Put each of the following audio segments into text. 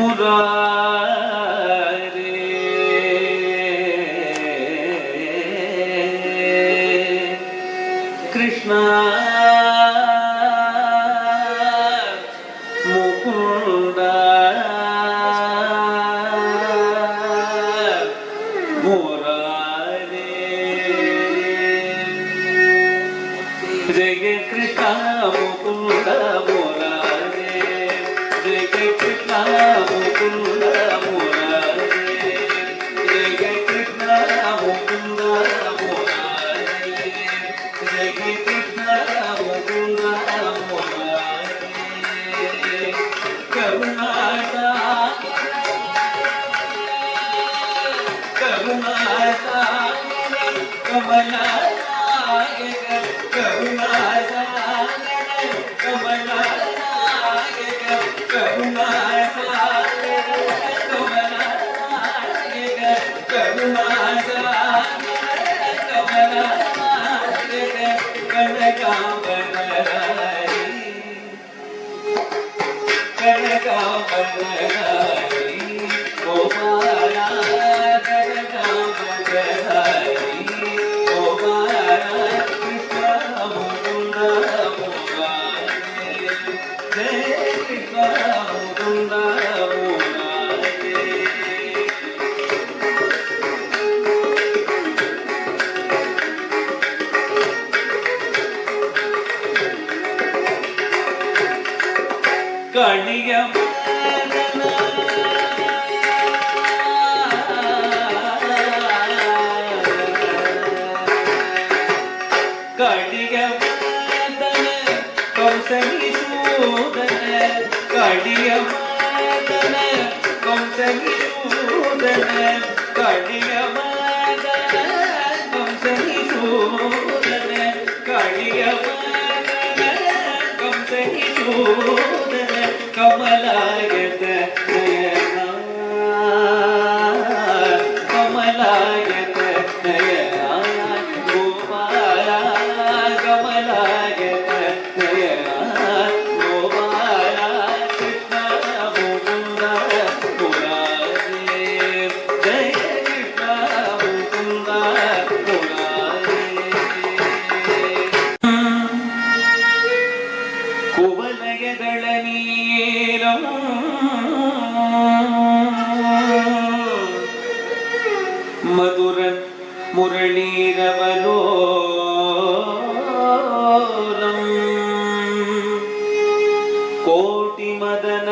मुरारे कृष्णा मुकुंदा मुरारे जय कृष्णा मुकुंदा मुरारे जय कृष्णा मुकुंदा मुरारे जय कृष्णा मुकुंदा मुरारे जय कृष्णा मुकुंदा मुरारे करुणासा करुणासा कमलानायक करुणासा कमलानायक करुणासा कमलानायक करुणासा कमलानायक कनकांबरधारी कनकांबरधारी गोपाला कनकांबरधारी गोपाला कृष्ण मुकुंद मुरारे जय कृष्ण मुकुंद मुरारे कणिय कडियमदन कंसनिषूदन कडियमदन कंसनिषूदन कडियमदन कंसनिषूदन कडियमदन कंसनिषूदन कमलायत नयना कमलायत नयना गोपाला कमलायत नयना गोपाला कृष्ण मुकुंद मुरारे जय कृष्ण मुकुंद मुरारे कुवलयदळ नीलम मधुर मुरलीरवलोलम कोटि मदन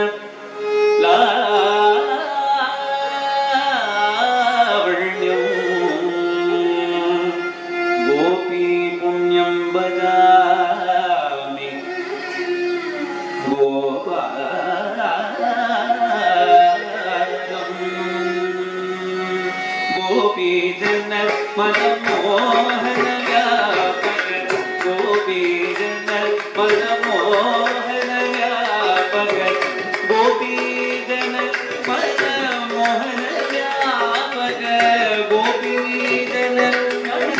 लावण्यम गोपी पुण्यम भजामि गोपी जन मनमोहन व्यापक गोपी जन मनमोहन व्यापक गोपी जन मनमोहन व्यापक गोपी जन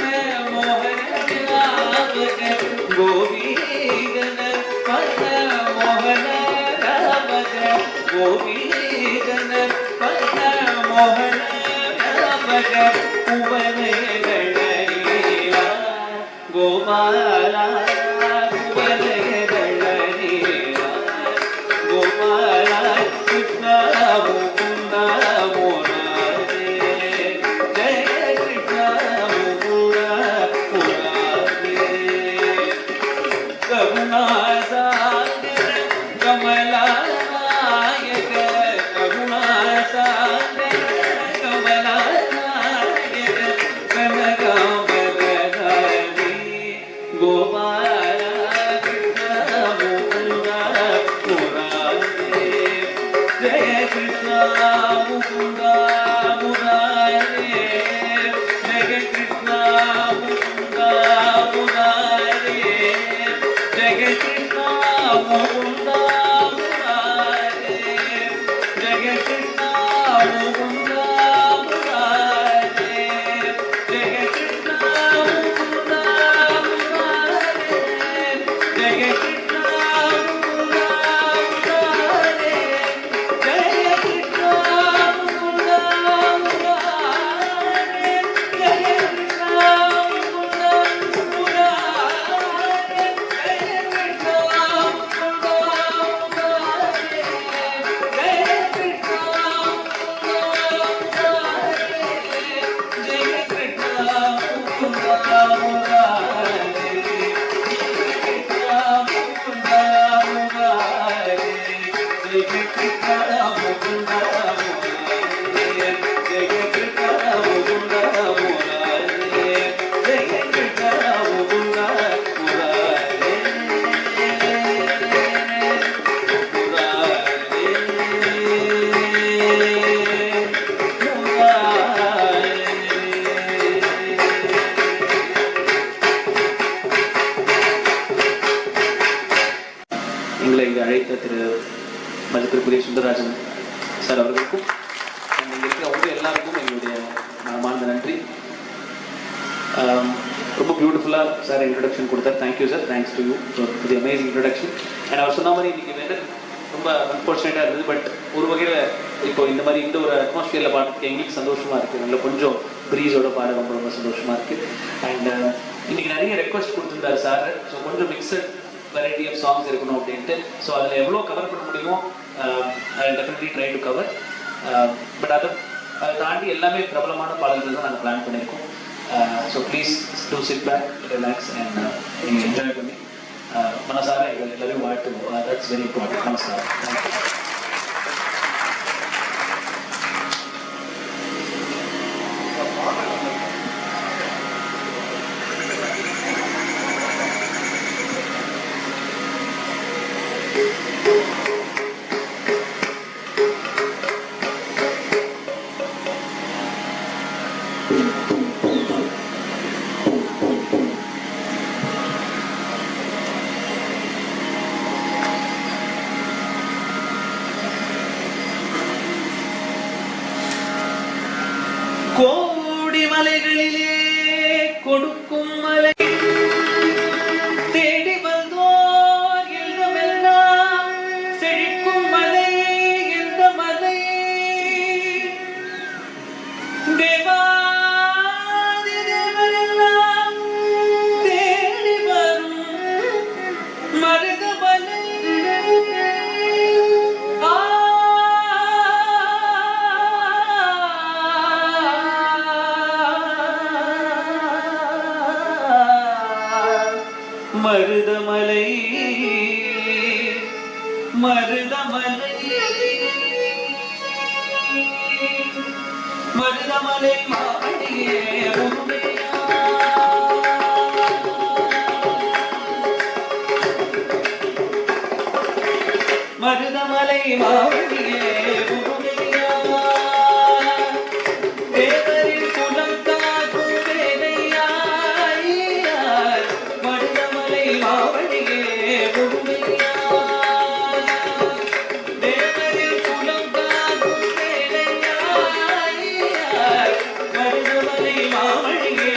मनमोहन व्यापक गोपी जन मनमोहन व्यापक गोपी जन मनमोहन कुवलयदळनीला गोपाला कुवलयदळनीला गोपाला कृष्ण मुकुंद मुरारे जय कृष्ण मुकुंद मुरारे करुणासागर कमलानायक करुणासागर गोपाला कृष्ण मुकुंद मुरारे जय कृष्ण मुकुंद मुरारे जय कृष्ण मुकुंद मुरारे जय कृष्ण मुकुंद मुरारे जय कृष्ण मुकुंद मुरारे जय कृष्ण मुकुंद मुरारे जय कृष्ण இங்கே அழைத்த திரு மதிப்பிற்குரிய சுந்தரராஜன் சார் அவர்களுக்கும் இங்கே இருக்கிறவங்க எல்லாருக்கும் எங்களுடைய மனமார்ந்த நன்றி. ரொம்ப பியூட்டிஃபுல்லாக சார் இன்ட்ரடக்ஷன் கொடுத்தார். Thank you sir, thanks to you for the amazing introduction. And அவர் சொன்ன மாதிரி இன்றைக்கி வெதர் ரொம்ப அன்ஃபார்ச்சுனேட்டாக இருந்தது. பட் ஒரு வகையில் இப்போ இந்த மாதிரி இந்த ஒரு அட்மாஸ்ஃபியரில் பார்த்துட்டு எங்களுக்கு சந்தோஷமாக இருக்குது. நல்ல கொஞ்சம் ப்ரீஸோட பாட ரொம்ப ரொம்ப சந்தோஷமாக இருக்குது. அண்ட் இன்றைக்கி நிறைய ரெக்வஸ்ட் கொடுத்துருந்தாரு சார். ஸோ கொஞ்சம் மிக்சட் வெரைட்டி ஆஃப் சாங்ஸ் இருக்கணும் அப்படின்ட்டு. ஸோ அதில் எவ்வளோ கவர் பண்ண முடியுமோ I definitely try to cover. But அதை தாண்டி எல்லாமே பிரபலமான பாடல்கள் தான் நாங்கள் பிளான் பண்ணியிருக்கோம். So please do sit back, relax and நீங்கள் என்ஜாய் பண்ணி மனசார எல்லாரையும் வாழ்த்துவோம். That's very important. நமஸ்காரம். கோடி மலைகளிலே கொடுக்கும் மலை தேடி வந்தோர் இல்லமெல்லாம் செழிக்கும் மலை எந்த மலை தேவாதி தேவரெல்லாம் தேடி வரும் மருதமலை. மருதமலை மருதமலை மருதமலை மாவடியே மருதமலை மாவடியே தேவரின் குலம் காக்கும் வேலையாய் மருதமலை மாவடியே தேவரின் குலம் காக்கும் வேலையாய் மருதமலை மாவடியே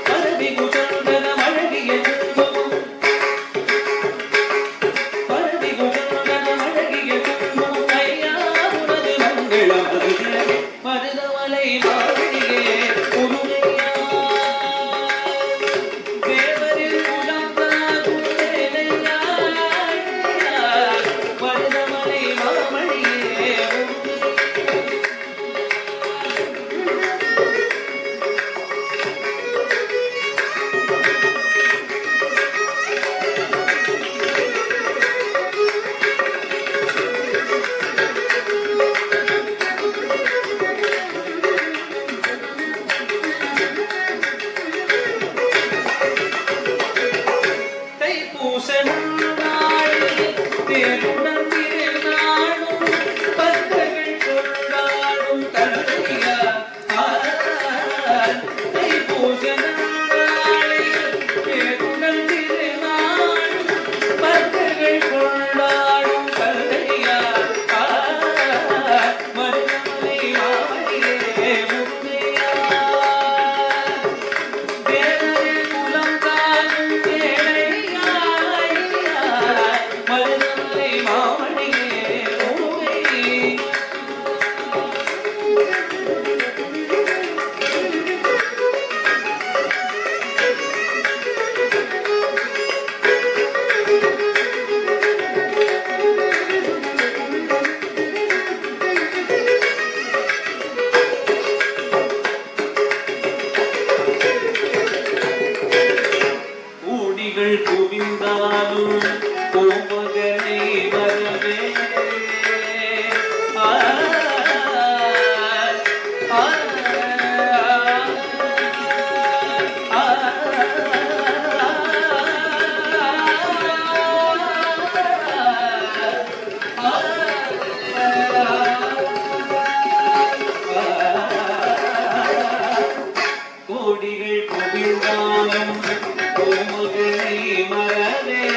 பரவி குசந்தன அழகிய குங்குமம் பரவி குசந்தன அழகிய குங்குமம் ஐயா உனது மங்களம் மருதமலை மாவடியே குவிந்தாலும் கோமகனை வரவே கோடிகள் குவிந்தாலும் கோமகனை மறவே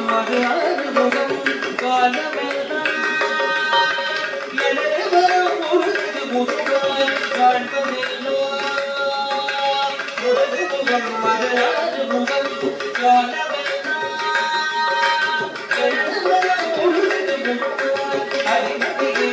அது ஆறுமுகம் காலமெல்லாம் எனவரும் பொழுது முதுகாய் காண்பதெல்லாம் முகம் அது ஆறுமுகம் காலமெல்லாம் எனவரும் பொழுது முதுகாய் அறிவதிலே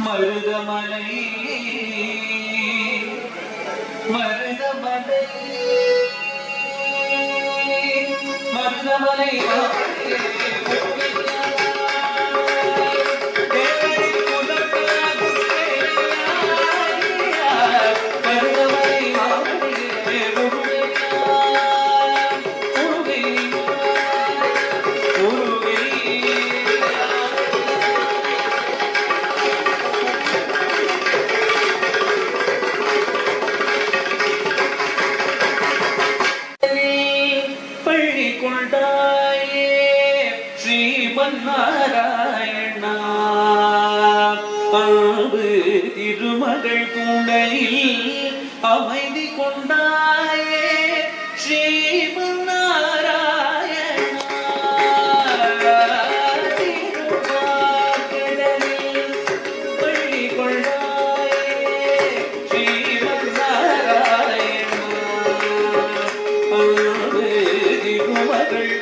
மருதமலை மருதமலை மருதமலை நாராயணா அன்பு திருமகள் துணையில் அமைதி கொண்டாயே ஸ்ரீமன் நாராயணா திருவாக்கடலில் பள்ளி கொண்டாயே ஸ்ரீமன் நாராயணா அன்பு திருமகள்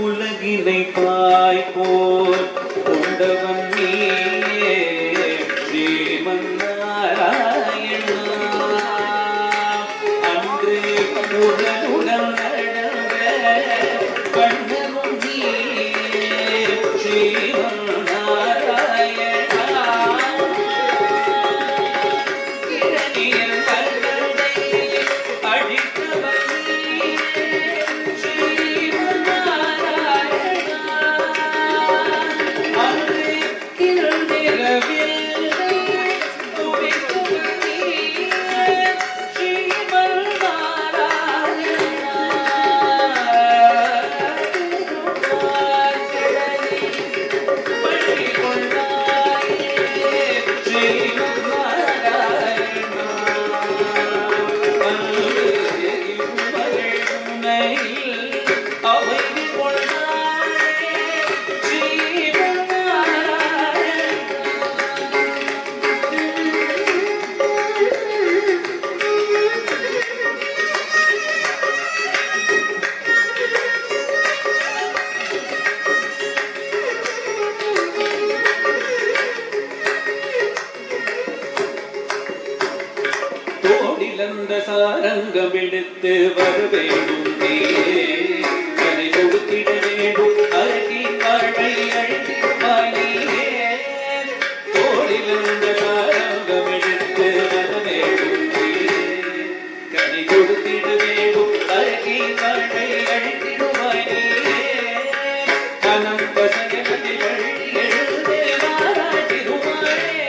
உலகினை பாய் போல் கொண்டவன் நீயே ஸ்ரீமன் நாராயணா அன்று உடனுடன் நடந்த கண்ணனும் நீயே ஸ்ரீமன் நாராயணா இரணியல் கண்டனை அழித்தவன் தோடிலந்த சாரங்கம் எடுத்து வர வேண்டும் நீயே அதை கொடுத்திட வேண்டும் அழகி வாழ்வை அழைத்திருப்பாயே தோடிலந்த சாரங்கம் எடுத்து வர வேண்டும் நீயே கனி கொடுத்திட வேண்டும் அழகி வாழ்வை அழைத்திருப்பாயே கனம் பசங்கதி வழி எழுதே வாராட்டிருவாயே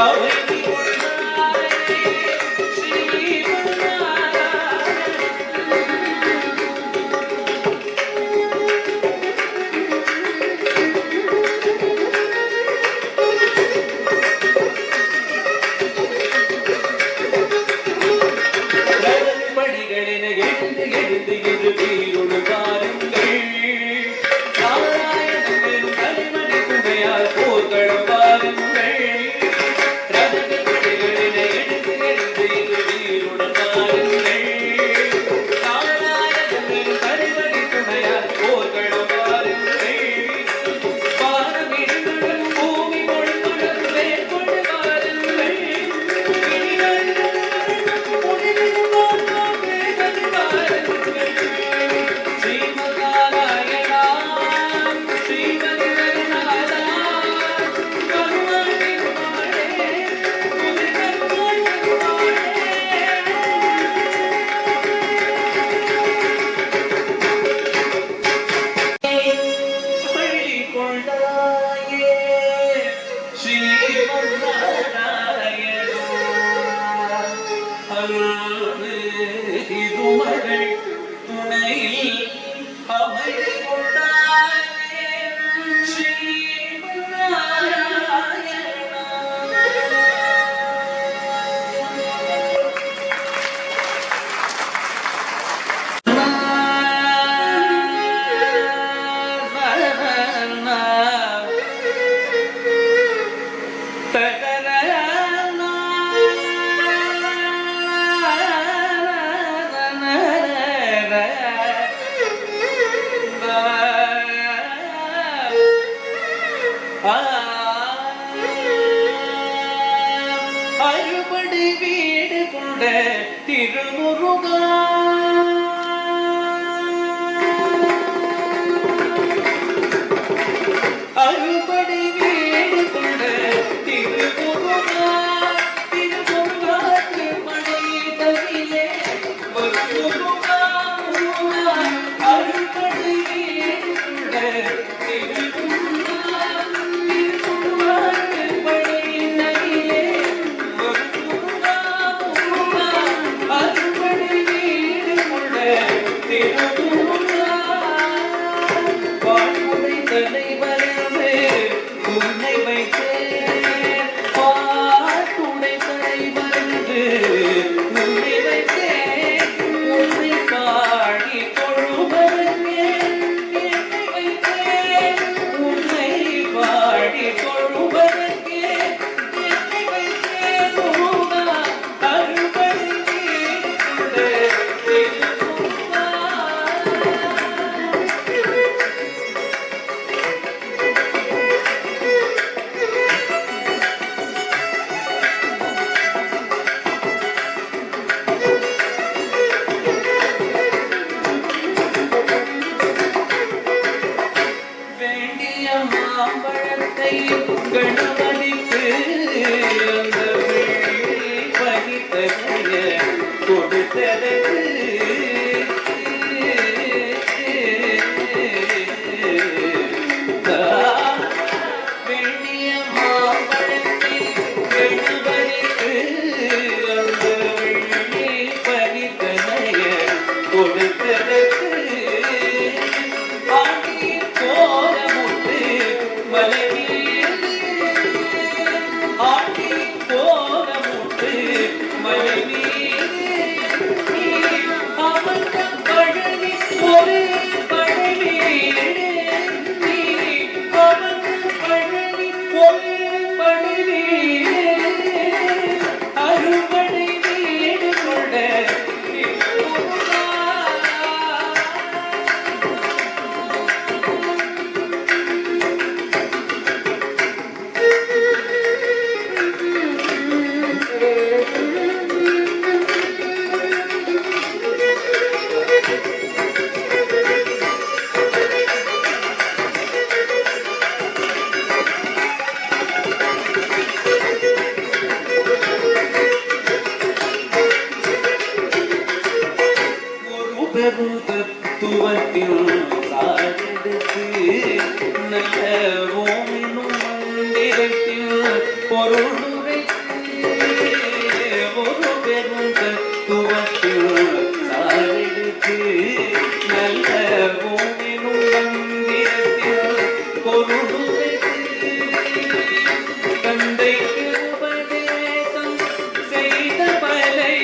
I எழுந்து எழுந்து என்று வீரோடு பாருங்கள். நாராயணன் வெறும் தலைமணி துணையால் போர்களும் பாருங்கள். ரதங்கள் படைகளினை எழுந்து எழுந்து என்று வீரோடு பாருங்கள். நாராயணன் வெறும் தலைமணி துணையால் போர்களும் பாருங்கள். வானம் இடிந்துடன் பூமி பொழிந்துடன் மேற்கொண்டு பாருங்கள். ஸ்ரீமநாராயணா ஸ்ரீமதி ரங்கநாதா கருணாநிதி மாடே பள்ளி கொண்டாயே ஸ்ரீமநாராயணா அருள் இதுமகள் துணையில் அமைதி கொண்டாயே அறுபடை வீடு கொண்ட திருமுருகா அறுபடை வீடு கொண்ட திருமுருகா திருமுருகா திருமணி தவிலே முருகா அறுபடை வீடு கொண்ட திருமுருகா திருமுருகா திருமணி தவிலே முருகா அறுபடை வீடு கொண்ட திருமுருகா வாழ்வுடை தலைவரவே உன்னை வைத்தேன் பாட்டுடை தலைவரவே உன்னை வைத்தேன் உன்னை பாடி தொழுவதற்கே என்னை வைத்தேன் உன்னை பாடி தொழுவதற்கே என்னை வைத்தேன் முருகா அறுபடை வீடு கொண்ட திருமுருகா வேண்டிய மாம்பழத்தை கணவனுக்கு அந்த வெள்ளி பனித்தனைய கொடுத்ததற்கு வேண்டிய மாம்பழத்தை கணவனுக்கு அந்த வெள்ளி பனித்தனைய கொடுத்ததற்கு ஆண்டியின் கோலமுட்டு மலைமீது ஆண்டியின் கோலமுட்டு மலைமீது நீ அமர்ந்த பழனி ஒரு பழனீடு நீ அமர்ந்த பழனி ஒரு பழனீடு அறுபடை வீடு கொண்ட திருமுருகா பெரும் தத்துவத்தில் சார்ந்தெடுத்து நல்ல ஓமெனும் மந்திரத்தில் பொருளுரைத்து ஒரு பெரும் தத்துவத்தில் சார்ந்தெடுத்து நல்ல ஓமெனும் மந்திரத்தில் பொருளுரைத்து தந்தைக்கு உபதேசம் செய்த பலை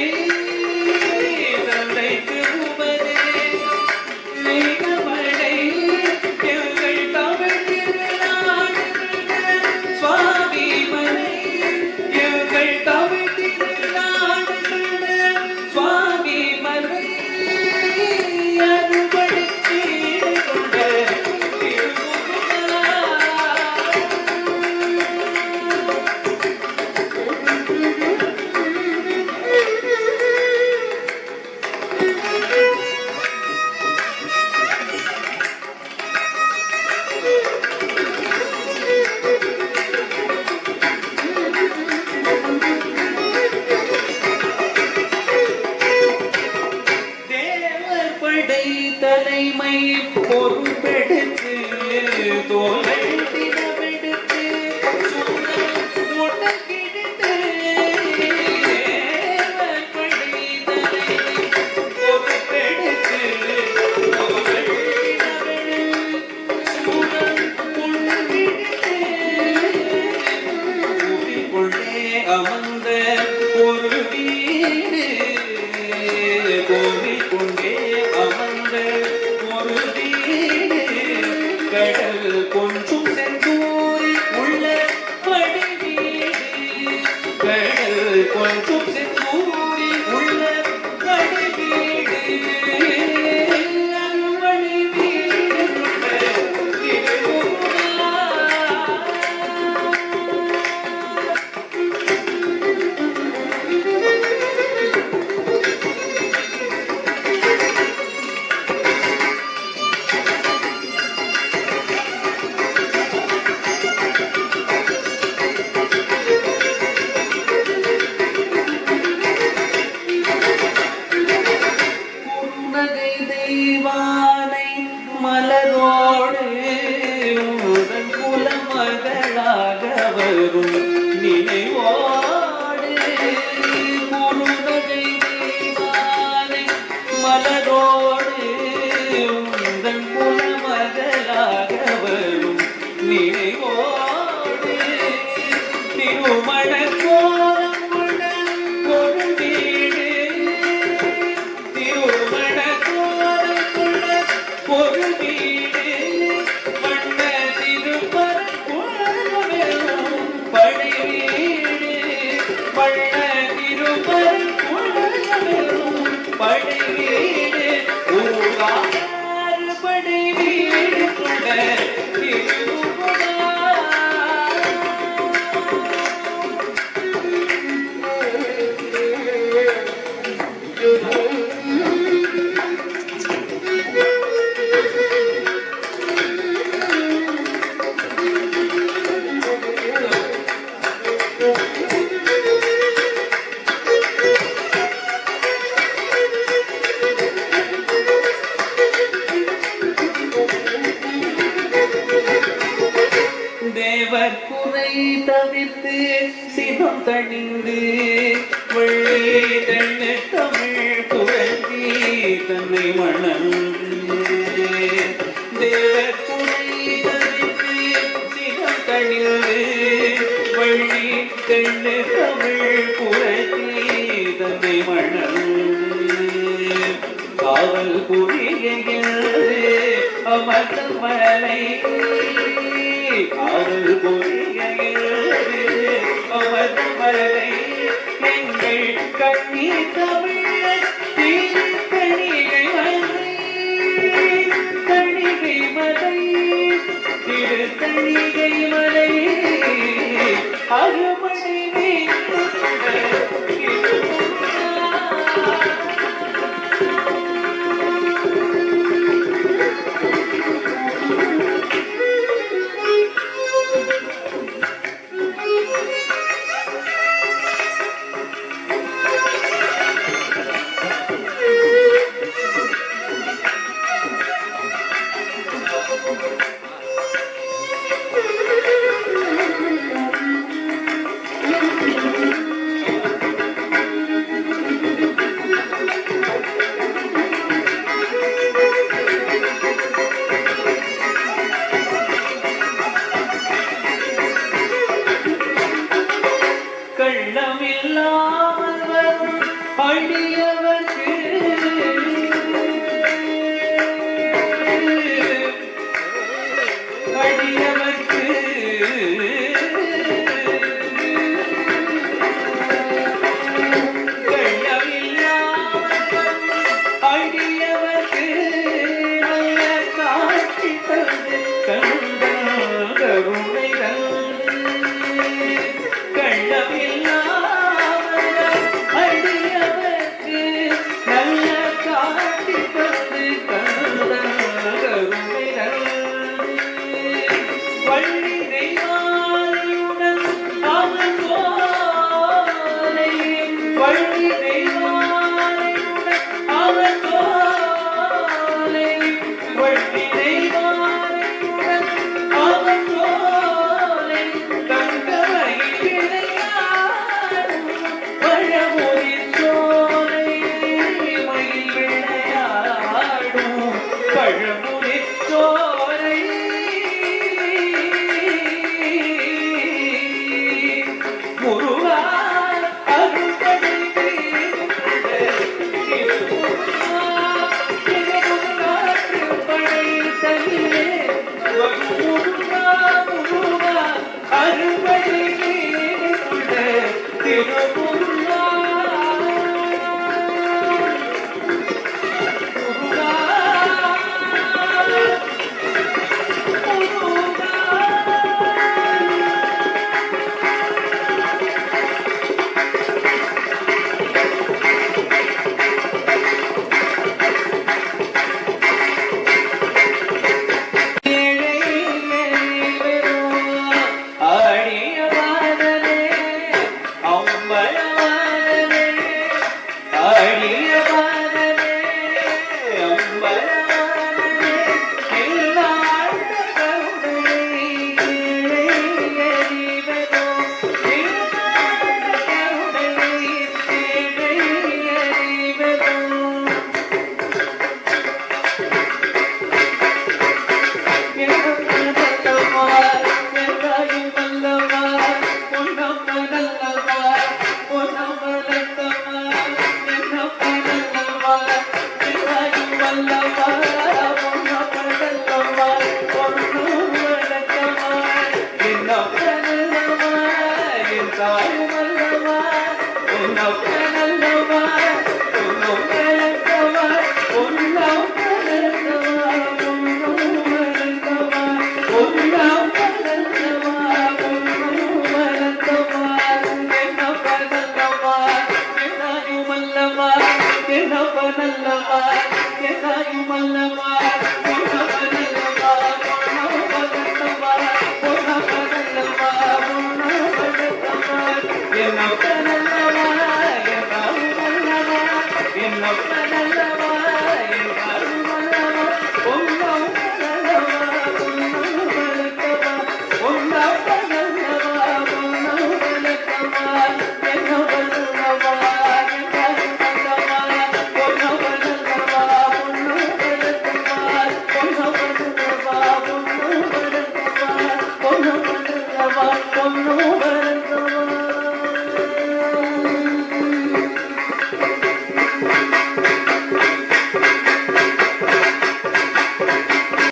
தந்தைக்கு உபதேசம் குருநகை தலைமை பொறுப்பெடுத்து தோலை தினமெடுத்து முடக்கிடுத்து பொறுப்பெடுத்து அமர்ந்த ஒரு வீடு கோவில் கொண்டே அமர்ந்த ஒரு வீடு கடல் கொஞ்சம் செந்தூரி உள்ள படி வீடு கடல் கொஞ்சம் செந்தூரி உள்ள படி வீடு அருள்மணி வீடு தெய்வானை மலரோடு உடன் குலமகளாக வரும் நினைவோடு குருநகை தெய்வானை மலரோடு உடன் குலமகளாக வரும் நினைவோடு திருமண கோலமுடன் ஒரு வீடு திருமண ஒரு வீடு வண்ண திருப்பரங்குன்றம் படி வீடு வண்ண திருப்பரங்குன்றம் படி வீடு ஊரார் படி வீடு கொண்ட திருமுகா தேவர் குறை தவிர்த்து சிவம் தணிந்து வள்ளி தன்னை தமிழ் புரட்சி தன்னை மணந்து தேவர் குறை தவிர்த்து சிவம் தணிந்து வள்ளி தன்னை தமிழ் புரட்சி தன்னை மணந்து காவல் புரிகிறது அமர்ந்த மலை காவல் புரிகிறது அமர்ந்த மலை எங்கள் கண்ணீர் தமிழ் தணிகை மலை தணிகை மலை திரு தணிகை மலை அருமணி மல்லவா பொன்னப்ப நல்லவா பொன்னூர் வணக்கமா என்னப்ப நல்லவா என் தாய் மல்லவா பொன்னப்ப நல்லவா பொன்னூர் வணக்கமா பொன்னப்ப நல்லவா பொன்னூர் வணக்கமா பொன்னப்ப நல்லவா பொன்னூர் வணக்கமா என்னப்ப நல்லவா என்னாயும் மல்லவா என்னப்ப நல்லவா என்னாயும் மல்லவா